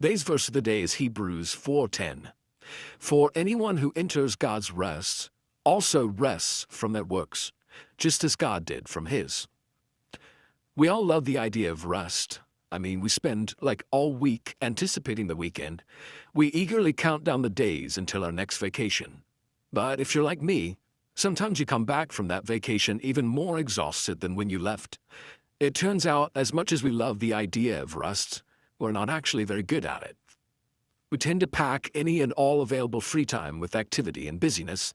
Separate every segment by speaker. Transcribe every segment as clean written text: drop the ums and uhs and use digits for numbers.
Speaker 1: Today's verse of the day is Hebrews 4:10. For anyone who enters God's rest also rests from their works, just as God did from his. We all love the idea of rest. I mean, we spend like all week anticipating the weekend. We eagerly count down the days until our next vacation. But if you're like me, sometimes you come back from that vacation even more exhausted than when you left. It turns out, as much as we love the idea of rest, we're not actually very good at it. We tend to pack any and all available free time with activity and busyness.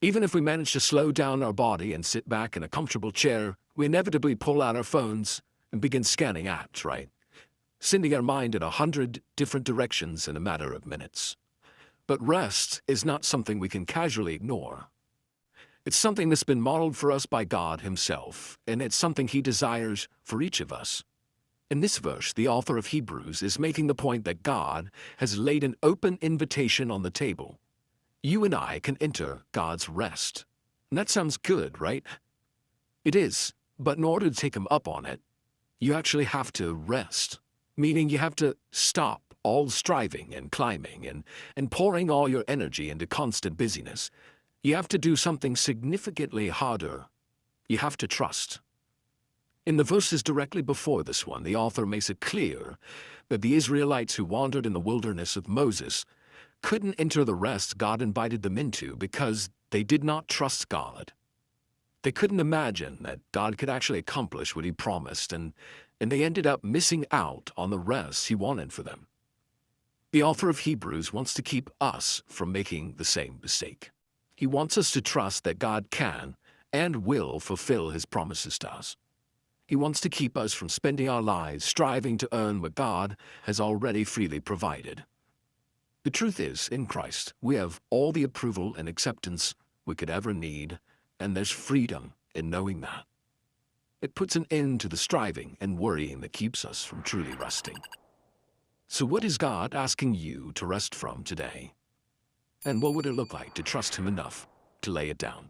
Speaker 1: Even if we manage to slow down our body and sit back in a comfortable chair, we inevitably pull out our phones and begin scanning apps, right? Sending our mind in 100 different directions in a matter of minutes. But rest is not something we can casually ignore. It's something that's been modeled for us by God Himself, and it's something He desires for each of us. In this verse, the author of Hebrews is making the point that God has laid an open invitation on the table. You and I can enter God's rest. And that sounds good, right? It is, but in order to take Him up on it, you actually have to rest, meaning you have to stop all striving and climbing and pouring all your energy into constant busyness. You have to do something significantly harder. You have to trust. In the verses directly before this one, the author makes it clear that the Israelites who wandered in the wilderness of Moses couldn't enter the rest God invited them into because they did not trust God. They couldn't imagine that God could actually accomplish what He promised, and they ended up missing out on the rest He wanted for them. The author of Hebrews wants to keep us from making the same mistake. He wants us to trust that God can and will fulfill His promises to us. He wants to keep us from spending our lives striving to earn what God has already freely provided. The truth is, in Christ, we have all the approval and acceptance we could ever need, and there's freedom in knowing that. It puts an end to the striving and worrying that keeps us from truly resting. So what is God asking you to rest from today? And what would it look like to trust Him enough to lay it down?